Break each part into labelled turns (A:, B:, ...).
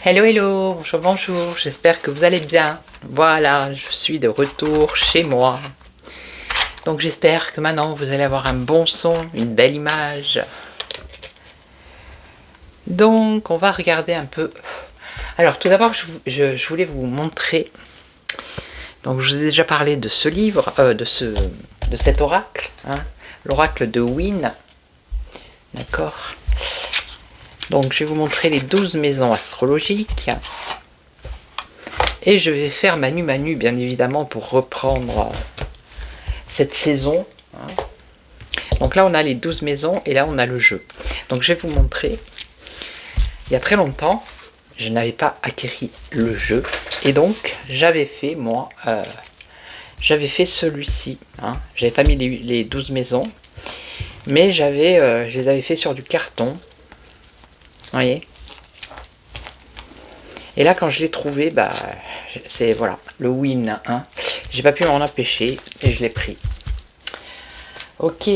A: Hello hello, bonjour bonjour, j'espère que vous allez bien. Voilà, je suis de retour chez moi. Donc j'espère que maintenant vous allez avoir un bon son, une belle image. Donc on va regarder un peu. Alors tout d'abord je voulais vous montrer. Donc je vous ai déjà parlé de ce livre, de cet oracle, hein, l'oracle de Wynne. D'accord. Donc je vais vous montrer les 12 maisons astrologiques. Et je vais faire manu manu bien évidemment pour reprendre cette saison. Donc là on a les 12 maisons et là on a le jeu. Donc je vais vous montrer. Il y a très longtemps, je n'avais pas acquéri le jeu. Et donc j'avais fait moi, j'avais fait celui-ci. Hein. J'avais pas mis les 12 maisons. Mais je les avais fait sur du carton. Vous voyez. Et là quand je l'ai trouvé, bah c'est voilà, le Wynne, hein. J'ai pas pu m'en empêcher et je l'ai pris. Ok,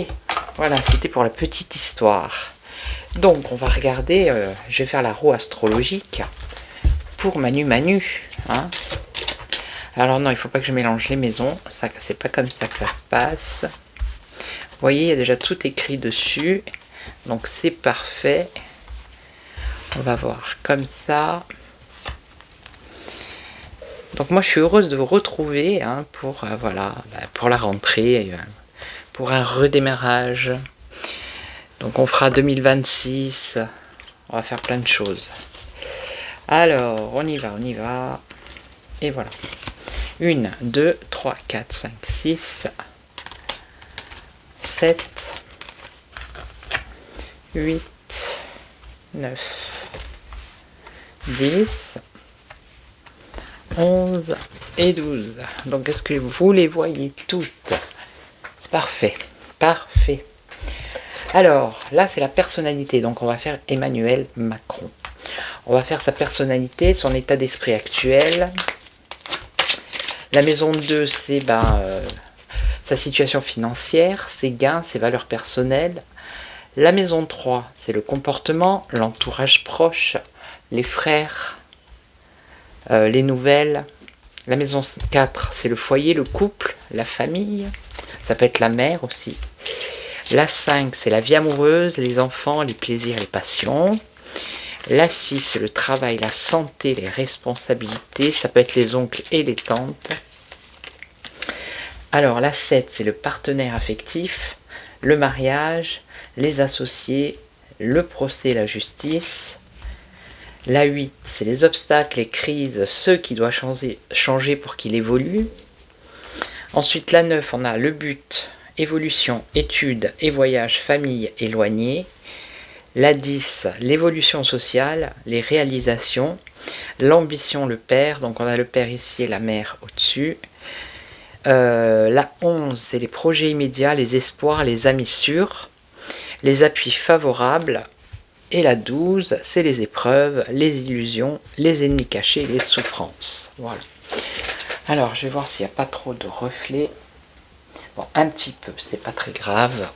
A: voilà, c'était pour la petite histoire. Donc on va regarder, je vais faire la roue astrologique pour Manu Manu. Hein. Alors non, il faut pas que je mélange les maisons, ça c'est pas comme ça que ça se passe. Vous voyez, il y a déjà tout écrit dessus, donc c'est parfait. On va voir comme ça. Donc moi je suis heureuse de vous retrouver hein, pour, voilà, pour la rentrée, pour un redémarrage. Donc on fera 2026, on va faire plein de choses. Alors on y va. Et voilà. 1, 2, 3, 4, 5, 6, 7, 8, 9, 10, 11 et 12. Donc est-ce que vous les voyez toutes? C'est parfait. Parfait. Alors là c'est la personnalité. Donc on va faire Emmanuel Macron. On va faire sa personnalité, son état d'esprit actuel. La maison 2 c'est sa situation financière, ses gains, ses valeurs personnelles. La maison 3 c'est le comportement, l'entourage proche, les frères, les nouvelles. La maison 4 c'est le foyer, le couple, la famille, ça peut être la mère aussi. La 5 c'est la vie amoureuse, les enfants, les plaisirs, les passions. La 6 c'est le travail, la santé, les responsabilités, ça peut être les oncles et les tantes. Alors la 7 c'est le partenaire affectif, le mariage, les associés, le procès, la justice. La 8, c'est les obstacles, les crises, ceux qui doivent changer pour qu'il évolue. Ensuite, la 9, on a le but, évolution, études et voyage, famille éloignée. La 10, l'évolution sociale, les réalisations. L'ambition, le père, donc on a le père ici et la mère au-dessus. La 11, c'est les projets immédiats, les espoirs, les amis sûrs, les appuis favorables. Et la 12, c'est les épreuves, les illusions, les ennemis cachés, les souffrances. Voilà. Alors, je vais voir s'il n'y a pas trop de reflets. Bon, un petit peu, c'est pas très grave.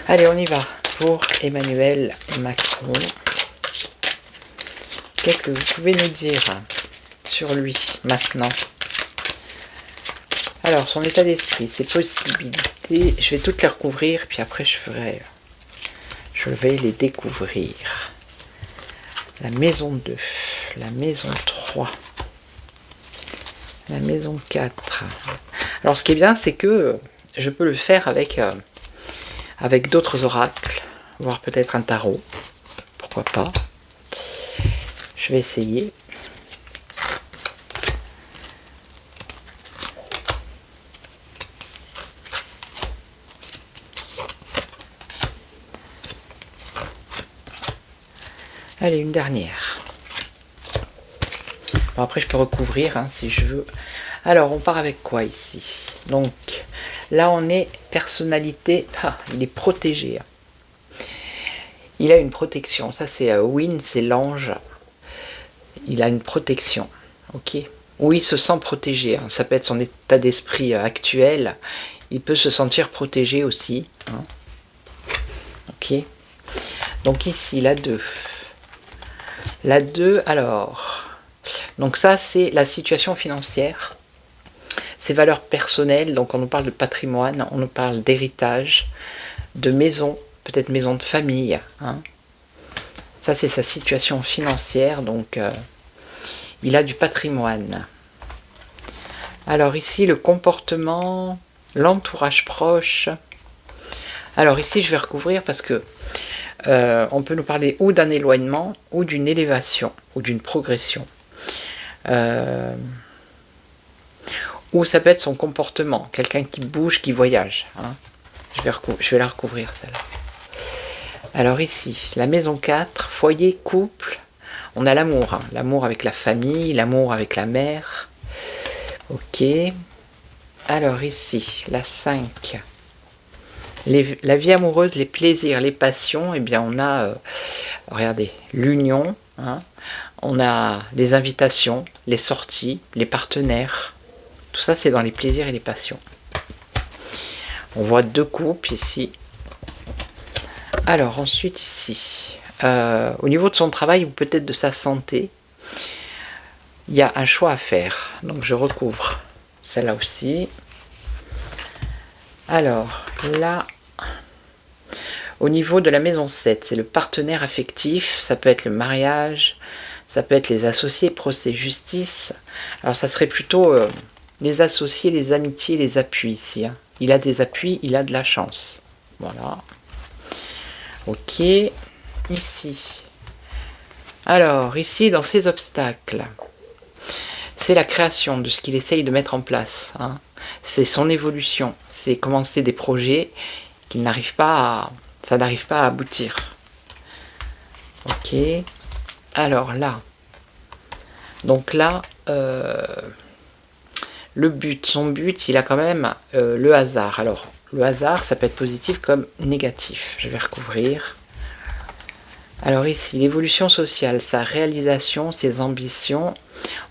A: Allez, on y va pour Emmanuel Macron. Qu'est-ce que vous pouvez nous dire sur lui maintenant? Alors, son état d'esprit, ses possibilités, je vais toutes les recouvrir, puis après je vais les découvrir. La maison 2, la maison 3, la maison 4. Alors, ce qui est bien, c'est que je peux le faire avec d'autres oracles, voire peut-être un tarot, pourquoi pas. Je vais essayer. Allez, une dernière. Bon, après, je peux recouvrir hein, si je veux. Alors, on part avec quoi ici? Donc, là, on est personnalité. Ah, il est protégé. Il a une protection. Ça, c'est Win, c'est l'ange. Il a une protection. Ok. Ou il se sent protégé. Hein. Ça peut être son état d'esprit actuel. Il peut se sentir protégé aussi. Hein. Ok. Donc ici, la 2. La 2, alors. Donc ça, c'est la situation financière. Ses valeurs personnelles. Donc on nous parle de patrimoine, on nous parle d'héritage, de maison, peut-être maison de famille. Hein. Ça, c'est sa situation financière. Donc il a du patrimoine. Alors ici, le comportement, l'entourage proche. Alors ici, je vais recouvrir parce que on peut nous parler ou d'un éloignement, ou d'une élévation, ou d'une progression. Ou ça peut être son comportement, quelqu'un qui bouge, qui voyage. Hein. Je vais la recouvrir, celle-là. Alors ici, la maison 4, foyer, couple. On a l'amour, hein. L'amour avec la famille, l'amour avec la mère. Ok. Alors ici, la 5. La vie amoureuse, les plaisirs, les passions, eh bien on a, regardez, l'union, hein, on a les invitations, les sorties, les partenaires, tout ça c'est dans les plaisirs et les passions. On voit 2 couples ici. Alors ensuite ici, au niveau de son travail ou peut-être de sa santé, il y a un choix à faire, donc je recouvre celle-là aussi. Alors là, au niveau de la maison 7, c'est le partenaire affectif, ça peut être le mariage, ça peut être les associés, procès, justice. Alors ça serait plutôt les associés, les amitiés, les appuis ici. Hein. Il a des appuis, il a de la chance. Voilà. Ok, ici. Alors, ici, dans ces obstacles, c'est la création de ce qu'il essaye de mettre en place. Hein. C'est son évolution, c'est commencer des projets qu'il n'arrive pas à... Ça n'arrive pas à aboutir. Ok. Alors là. Donc là, le but, son but, il a quand même le hasard. Alors, le hasard, ça peut être positif comme négatif. Je vais recouvrir. Alors ici, l'évolution sociale, sa réalisation, ses ambitions.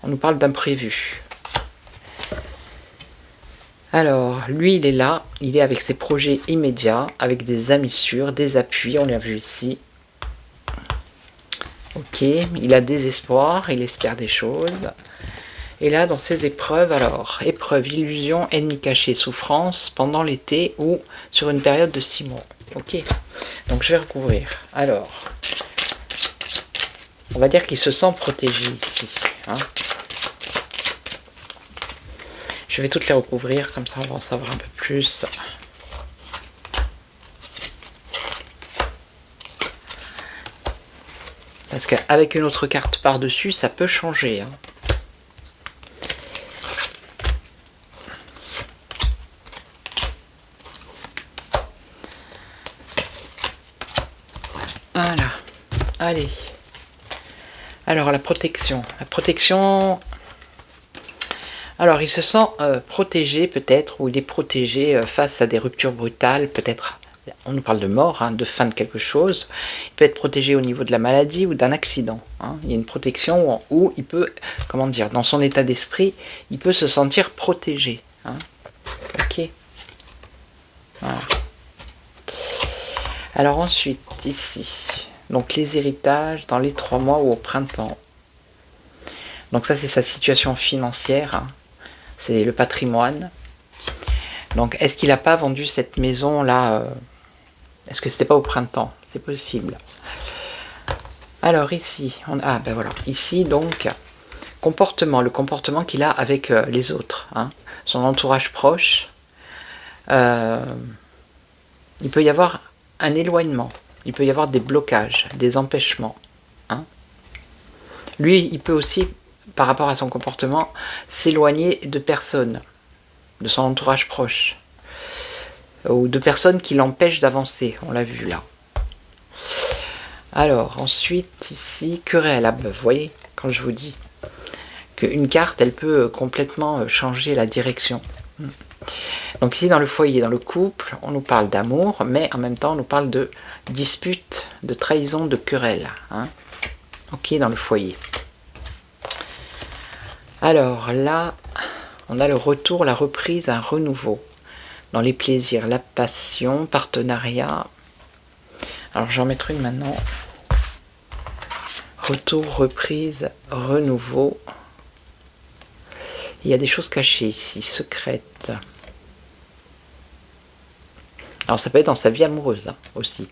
A: On nous parle d'imprévu. Alors, lui, il est là, il est avec ses projets immédiats, avec des amis sûrs, des appuis, on l'a vu ici. Ok, il a des espoirs, il espère des choses. Et là, dans ses épreuves, alors, épreuve, illusion, ennemi caché, souffrance, pendant l'été ou sur une période de 6 mois. Ok, donc je vais recouvrir. Alors, on va dire qu'il se sent protégé ici. Hein. Je vais toutes les recouvrir, comme ça on va en savoir un peu plus. Parce qu'avec une autre carte par-dessus, ça peut changer. Hein. Voilà. Allez. Alors, la protection. La protection... Alors, il se sent protégé peut-être, ou il est protégé face à des ruptures brutales, peut-être, on nous parle de mort, hein, de fin de quelque chose. Il peut être protégé au niveau de la maladie ou d'un accident. Hein. Il y a une protection où il peut, comment dire, dans son état d'esprit, il peut se sentir protégé. Hein. Ok. Voilà. Alors ensuite, ici, donc les héritages dans les 3 mois ou au printemps. Donc ça, c'est sa situation financière. Hein. C'est le patrimoine. Donc, est-ce qu'il n'a pas vendu cette maison-là Est-ce que c'était pas au printemps? C'est possible. Alors ici, ah ben voilà. Ici, donc, comportement. Le comportement qu'il a avec les autres. Hein. Son entourage proche. Il peut y avoir un éloignement. Il peut y avoir des blocages, des empêchements. Hein. Lui, il peut aussi, par rapport à son comportement, s'éloigner de personnes, de son entourage proche, ou de personnes qui l'empêchent d'avancer, on l'a vu là. Alors, ensuite, ici, querelle. Vous voyez, quand je vous dis qu'une carte, elle peut complètement changer la direction. Donc ici, dans le foyer, dans le couple, on nous parle d'amour, mais en même temps, on nous parle de dispute, de trahison, de querelle. Hein. Ok, dans le foyer. Alors là, on a le retour, la reprise, un renouveau. Dans les plaisirs, la passion, partenariat. Alors j'en mettrai une maintenant. Retour, reprise, renouveau. Il y a des choses cachées ici, secrètes. Alors ça peut être dans sa vie amoureuse hein, aussi.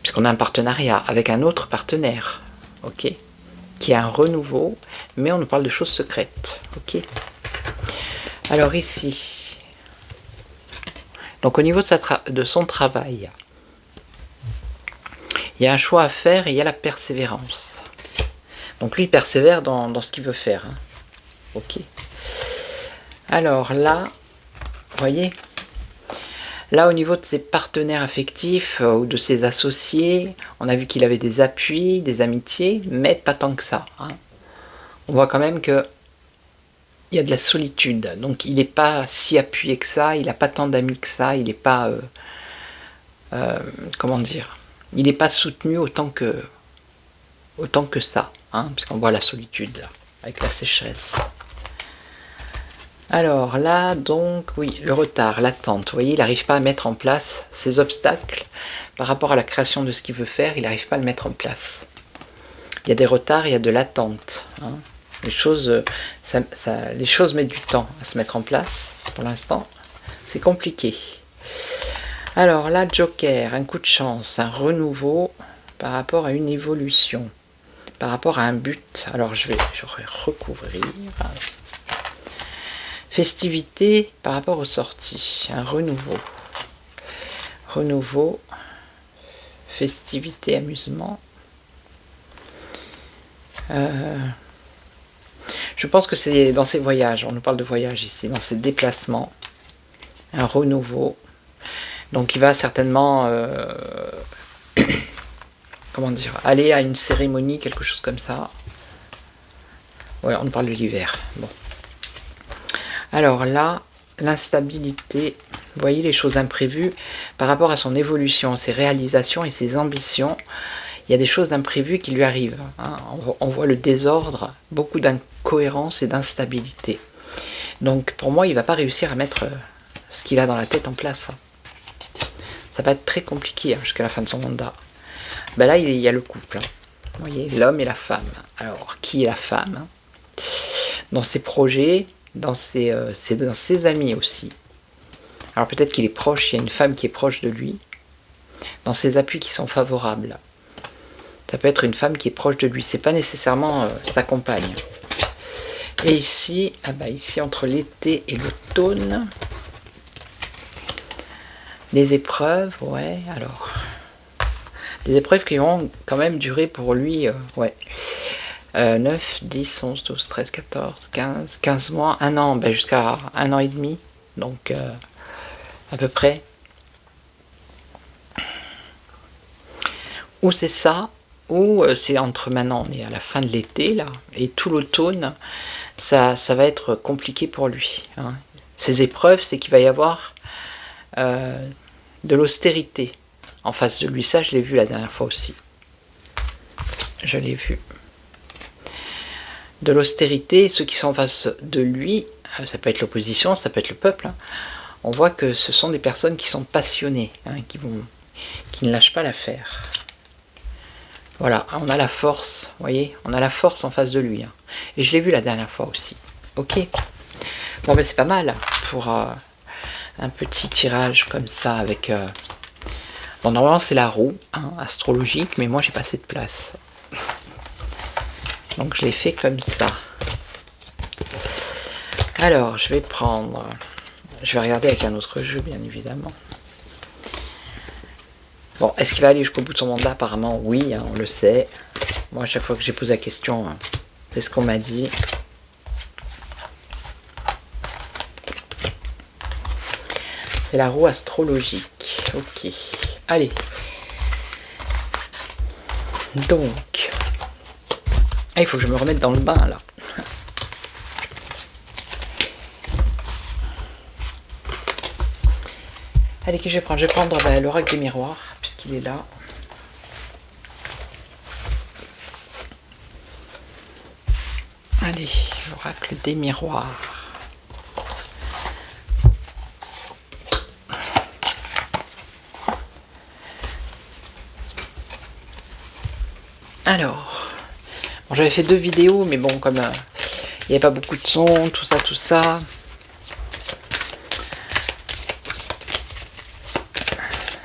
A: Puisqu'on a un partenariat avec un autre partenaire. Ok, qui a un renouveau, mais on nous parle de choses secrètes. Ok. Alors ici, donc au niveau de son travail, il y a un choix à faire et il y a la persévérance. Donc lui, il persévère dans ce qu'il veut faire. Hein. Ok. Alors là, vous voyez, là au niveau de ses partenaires affectifs ou de ses associés, on a vu qu'il avait des appuis, des amitiés, mais pas tant que ça. Hein. On voit quand même que il y a de la solitude. Donc il n'est pas si appuyé que ça, il n'a pas tant d'amis que ça, il n'est pas... comment dire, il n'est pas soutenu autant que ça, hein, puisqu'on voit la solitude là, avec la sécheresse. Alors là, donc, oui, le retard, l'attente, vous voyez, il n'arrive pas à mettre en place ces obstacles par rapport à la création de ce qu'il veut faire, il n'arrive pas à le mettre en place. Il y a des retards, il y a de l'attente. Hein. Les choses mettent du temps à se mettre en place, pour l'instant, c'est compliqué. Alors là, Joker, un coup de chance, un renouveau par rapport à une évolution, par rapport à un but. Alors je vais recouvrir. Festivité par rapport aux sorties, un renouveau. Renouveau, festivité, amusement. Je pense que c'est dans ces voyages, on nous parle de voyage ici, dans ces déplacements, un renouveau. Donc il va certainement, comment dire, aller à une cérémonie, quelque chose comme ça. Ouais, on parle de l'hiver. Bon. Alors là, l'instabilité, vous voyez les choses imprévues par rapport à son évolution, ses réalisations et ses ambitions. Il y a des choses imprévues qui lui arrivent. Hein. On voit le désordre, beaucoup d'incohérence et d'instabilité. Donc pour moi, il ne va pas réussir à mettre ce qu'il a dans la tête en place. Ça va être très compliqué hein, jusqu'à la fin de son mandat. Ben là, il y a le couple. Hein. Vous voyez, l'homme et la femme. Alors, qui est la femme hein? Dans ses projets, dans ses amis aussi. Alors peut-être qu'il est proche, il y a une femme qui est proche de lui. Dans ses appuis qui sont favorables. Ça peut être une femme qui est proche de lui. C'est pas nécessairement sa compagne. Et ici, ah bah ici entre l'été et l'automne, les épreuves, ouais, alors... Des épreuves qui vont quand même durer pour lui, ouais. 9, 10, 11, 12, 13, 14, 15 mois, 1 an, ben jusqu'à 1 an et demi, donc à peu près. Ou c'est ça, ou c'est entre maintenant, on est à la fin de l'été, là, et tout l'automne, ça va être compliqué pour lui. Hein. Ces épreuves, c'est qu'il va y avoir de l'austérité en face de lui. Ça, je l'ai vu la dernière fois aussi. Je l'ai vu. De l'austérité, ceux qui sont en face de lui, ça peut être l'opposition, ça peut être le peuple, hein, on voit que ce sont des personnes qui sont passionnées, hein, qui ne lâchent pas l'affaire. Voilà, on a la force, vous voyez, on a la force en face de lui. Hein. Et je l'ai vu la dernière fois aussi. Ok. Bon, ben c'est pas mal pour un petit tirage comme ça avec... Bon, normalement c'est la roue hein, astrologique, mais moi j'ai pas assez de place. Donc je l'ai fait comme ça. Alors, je vais prendre... Je vais regarder avec un autre jeu, bien évidemment. Bon, est-ce qu'il va aller jusqu'au bout de son mandat? Apparemment, oui, hein, on le sait. Moi, à chaque fois que j'ai posé la question, hein, c'est ce qu'on m'a dit. C'est la roue astrologique. Ok. Allez. Donc, il faut que je me remette dans le bain là. Allez, qui je vais prendre? Je vais prendre l'oracle des miroirs, puisqu'il est là. Allez, l'oracle des miroirs. Alors, bon, j'avais fait 2 vidéos, mais bon, comme il n'y avait pas beaucoup de son, tout ça.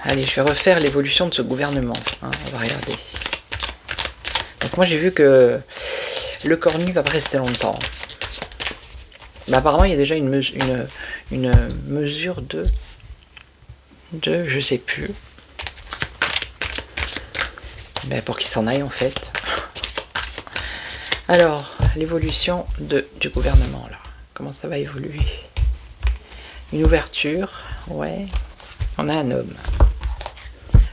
A: Allez, je vais refaire l'évolution de ce gouvernement. Hein, on va regarder. Donc moi, j'ai vu que le cornu va pas rester longtemps. Bah, apparemment, il y a déjà une mesure de je sais plus. Ben, pour qu'il s'en aille en fait. Alors, l'évolution du gouvernement là. Comment ça va évoluer? Une ouverture, ouais. On a un homme.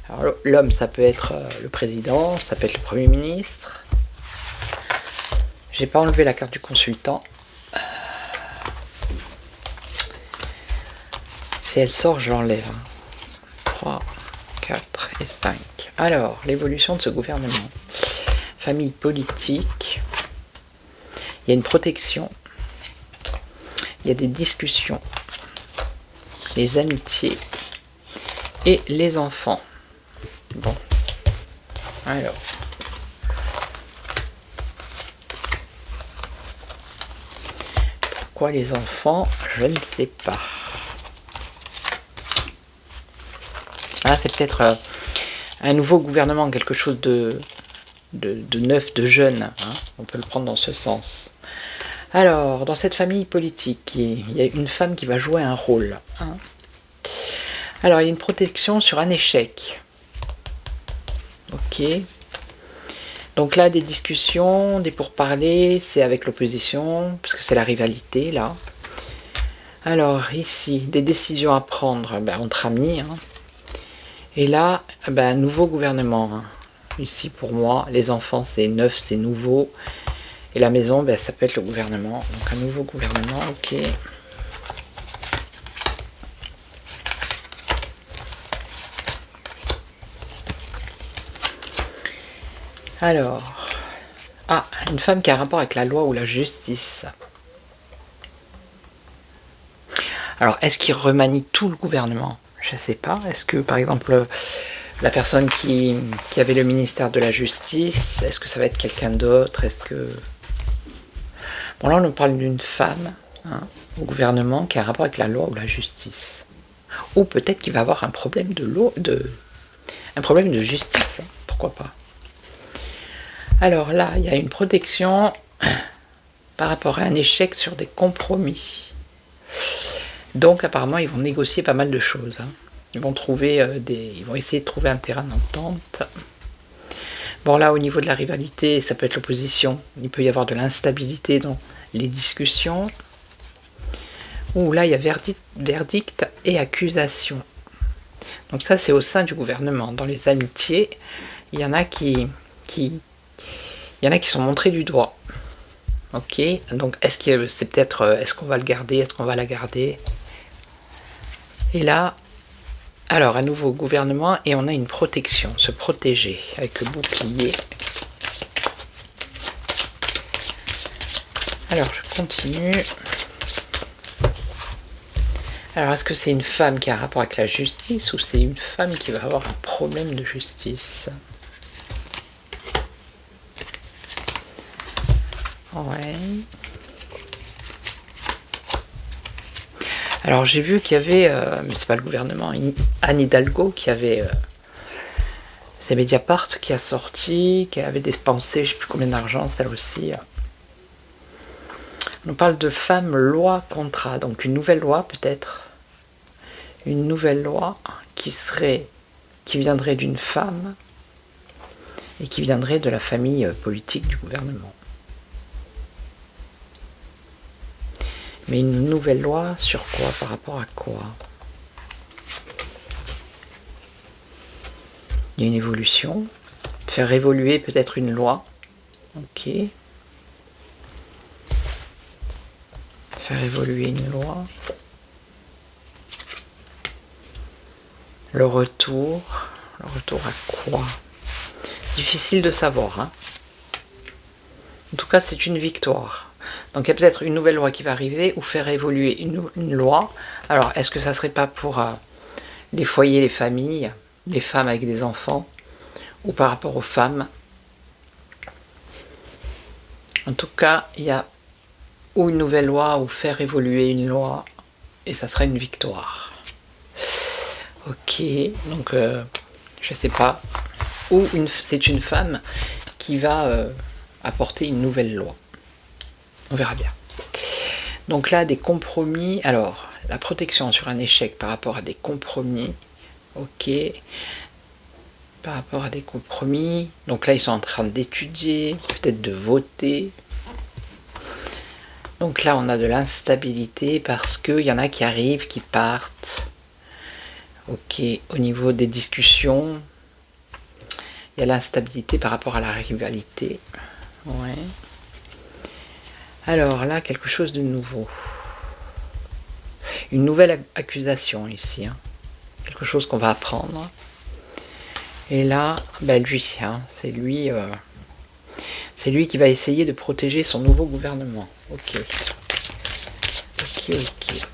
A: Alors l'homme, ça peut être le président, ça peut être le Premier ministre. J'ai pas enlevé la carte du consultant. Si elle sort, je l'enlève. 3, 4 et 5. Alors, l'évolution de ce gouvernement. Famille politique. Il y a une protection. Il y a des discussions. Les amitiés. Et les enfants. Bon. Alors. Pourquoi les enfants? Je ne sais pas. Ah, c'est peut-être un nouveau gouvernement, quelque chose de neuf, de jeune. Hein, on peut le prendre dans ce sens. Alors, dans cette famille politique, il y a une femme qui va jouer un rôle. Hein. Alors, il y a une protection sur un échec. Ok. Donc là, des discussions, des pourparlers, c'est avec l'opposition, parce que c'est la rivalité, là. Alors, ici, des décisions à prendre entre amis. Hein. Et là, un nouveau gouvernement. Hein. Ici, pour moi, les enfants, c'est neuf, c'est nouveau. Et la maison, ça peut être le gouvernement. Donc, un nouveau gouvernement, ok. Alors, une femme qui a un rapport avec la loi ou la justice. Alors, est-ce qu'il remanie tout le gouvernement? Je ne sais pas. Est-ce que, par exemple, la personne qui avait le ministère de la Justice, est-ce que ça va être quelqu'un d'autre? Est-ce que... Bon, là, on nous parle d'une femme au gouvernement qui a un rapport avec la loi ou la justice. Ou peut-être qu'il va avoir un problème un problème de justice. Hein, pourquoi pas? Alors là, il y a une protection par rapport à un échec sur des compromis. Donc apparemment, ils vont négocier pas mal de choses. Hein. Ils vont essayer de trouver un terrain d'entente. Bon là, au niveau de la rivalité, ça peut être l'opposition. Il peut y avoir de l'instabilité dans les discussions. Ou là, il y a verdict et accusation. Donc ça, c'est au sein du gouvernement. Dans les amitiés, il y en a qui sont montrés du doigt. Ok, donc est-ce qu'on va le garder, est-ce qu'on va la garder? Et là, alors un nouveau gouvernement et on a une protection, se protéger avec le bouclier. Alors je continue. Alors est-ce que c'est une femme qui a un rapport avec la justice ou c'est une femme qui va avoir un problème de justice? Ouais. Alors j'ai vu qu'il y avait, mais c'est pas le gouvernement, Anne Hidalgo qui avait, c'est Mediapart qui a sorti, qui avait dépensé je sais plus combien d'argent, celle aussi. On parle de femmes loi contrat, donc une nouvelle loi peut-être, une nouvelle loi qui viendrait d'une femme et qui viendrait de la famille politique du gouvernement. Mais une nouvelle loi sur quoi? Par rapport à quoi? Il y a une évolution. Faire évoluer peut-être une loi. Ok. Faire évoluer une loi. Le retour. Le retour à quoi? Difficile de savoir. Hein. En tout cas, c'est une victoire. Donc il y a peut-être une nouvelle loi qui va arriver ou faire évoluer une loi. Alors, est-ce que ça serait pas pour les foyers, les familles, les femmes avec des enfants, ou par rapport aux femmes? En tout cas, il y a ou une nouvelle loi ou faire évoluer une loi, et ça sera une victoire. Ok, donc je sais pas. Ou c'est une femme qui va apporter une nouvelle loi. On verra bien. Donc là, des compromis. Alors, la protection sur un échec par rapport à des compromis. Ok. Par rapport à des compromis. Donc là, ils sont en train d'étudier, peut-être de voter. Donc là, on a de l'instabilité parce qu'il y en a qui arrivent, qui partent. Ok. Au niveau des discussions, il y a l'instabilité par rapport à la rivalité. Ouais. Alors là, quelque chose de nouveau. Une nouvelle accusation ici. Hein. Quelque chose qu'on va apprendre. Et là, ben lui, hein, c'est lui qui va essayer de protéger son nouveau gouvernement. Ok. Ok, ok.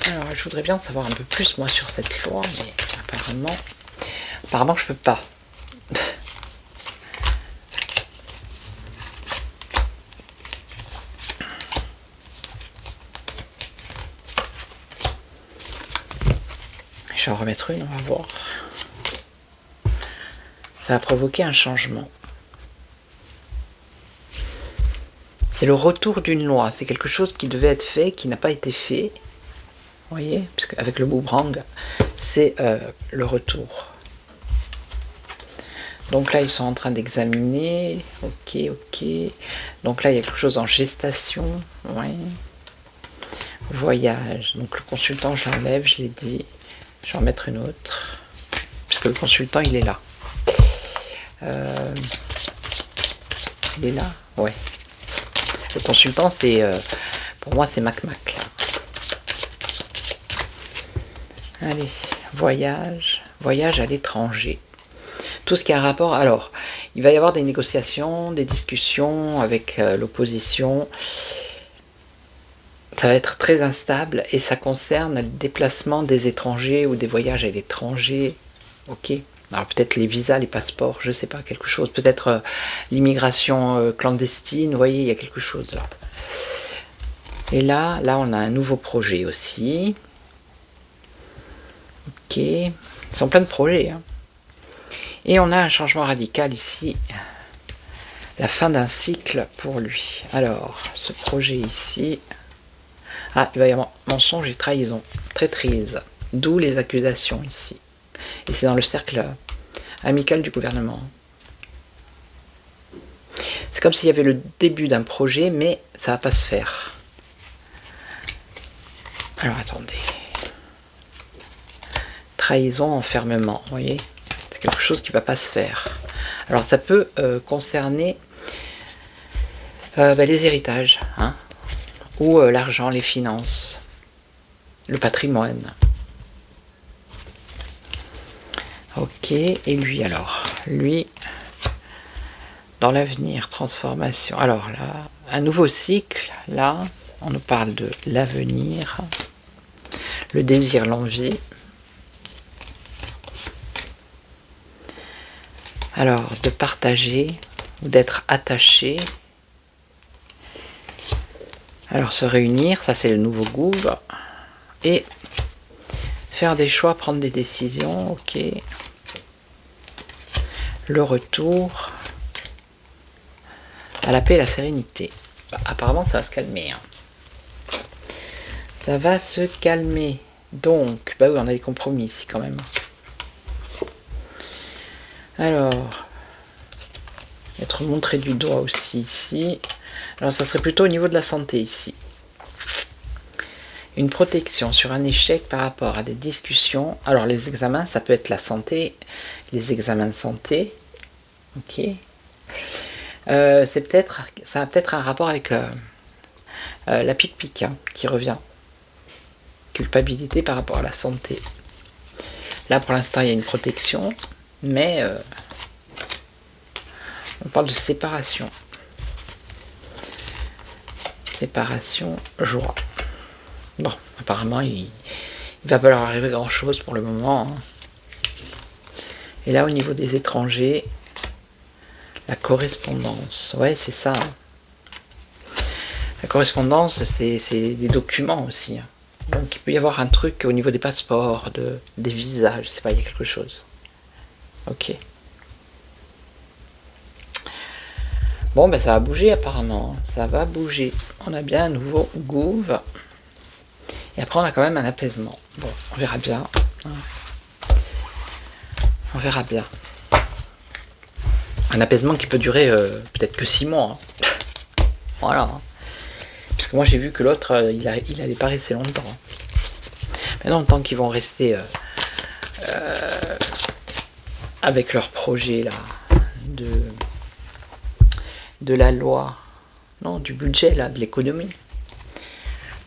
A: Alors, je voudrais bien en savoir un peu plus, moi, sur cette loi, mais apparemment, je peux pas. Je vais en remettre une, on va voir. Ça va provoquer un changement. C'est le retour d'une loi. C'est quelque chose qui devait être fait, qui n'a pas été fait. Vous voyez, parce qu'avec le boomerang, c'est le retour. Donc là, ils sont en train d'examiner. Ok, ok. Donc là, il y a quelque chose en gestation. Ouais. Voyage. Donc le consultant, je l'enlève, je l'ai dit. Je vais en mettre une autre. Puisque le consultant, il est là. Il est là? Ouais. Le consultant, c'est... pour moi, c'est Mac-Mac. Allez, voyage. Voyage à l'étranger. Tout ce qui a un rapport... Alors, il va y avoir des négociations, des discussions avec l'opposition. Ça va être très instable et ça concerne le déplacement des étrangers ou des voyages à l'étranger. Ok. Alors peut-être les visas, les passeports, je sais pas, quelque chose. Peut-être l'immigration clandestine, vous voyez, il y a quelque chose là. Et là, on a un nouveau projet aussi. Ok. Ils sont plein de projets. Hein. Et on a un changement radical ici. La fin d'un cycle pour lui. Alors, ce projet ici... Ah, il va y avoir mensonge et trahison. Traîtrise. D'où les accusations ici. Et c'est dans le cercle amical du gouvernement. C'est comme s'il y avait le début d'un projet, mais ça va pas se faire. Alors, attendez. Trahison, enfermement, vous voyez? C'est quelque chose qui va pas se faire. Alors, ça peut concerner les héritages, hein, ou l'argent, les finances, le patrimoine. Ok, et lui alors? Lui, dans l'avenir, transformation. Alors là, un nouveau cycle, là, on nous parle de l'avenir, le désir, l'envie. Alors, de partager, d'être attaché. Alors, se réunir, ça c'est le nouveau gouv. Et faire des choix, prendre des décisions, ok. Le retour à la paix et la sérénité. Bah, apparemment, ça va se calmer. Hein. Ça va se calmer. Donc, bah oui, on a les compromis ici quand même. Alors, être montré du doigt aussi ici. Alors, ça serait plutôt au niveau de la santé ici. Une protection sur un échec par rapport à des discussions. Alors, les examens, ça peut être la santé, les examens de santé. Ok. Ça a peut-être un rapport avec la pique-pique hein, qui revient. Culpabilité par rapport à la santé. Là, pour l'instant, il y a une protection, mais on parle de séparation. Séparation, joie. Bon, apparemment, il va pas leur arriver grand-chose pour le moment. Hein. Et là, au niveau des étrangers, la correspondance. Ouais, c'est ça. Hein. La correspondance, c'est des documents aussi. Hein. Donc, il peut y avoir un truc au niveau des passeports, des visas, je sais pas, il y a quelque chose. Ok. Bon, ben ça va bouger apparemment. Ça va bouger. On a bien un nouveau Gouv. Et après, on a quand même un apaisement. Bon, on verra bien. On verra bien. Un apaisement qui peut durer peut-être que 6 mois. Hein. Voilà. Parce que moi, j'ai vu que l'autre, il allait pas rester longtemps. Maintenant, tant qu'ils vont rester avec leur projet là de la loi, non, du budget là, de l'économie.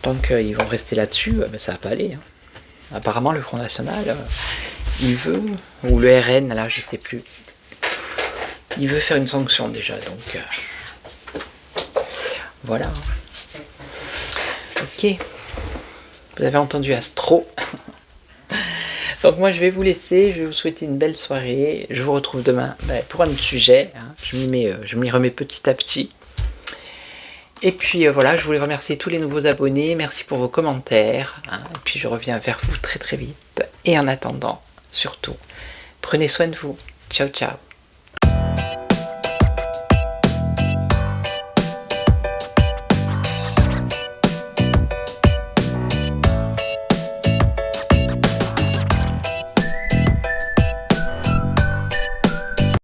A: Tant qu'ils vont rester là-dessus, ben, ça va pas aller. Hein. Apparemment, le Front National, il veut, ou le RN, là, je sais plus, il veut faire une sanction déjà, donc voilà. Ok, vous avez entendu Astro. Donc moi je vais vous laisser, je vais vous souhaiter une belle soirée. Je vous retrouve demain pour un autre sujet. Hein. Je m'y remets petit à petit. Et puis voilà, je voulais remercier tous les nouveaux abonnés. Merci pour vos commentaires. Hein. Et puis je reviens vers vous très très vite. Et en attendant, surtout, prenez soin de vous. Ciao ciao.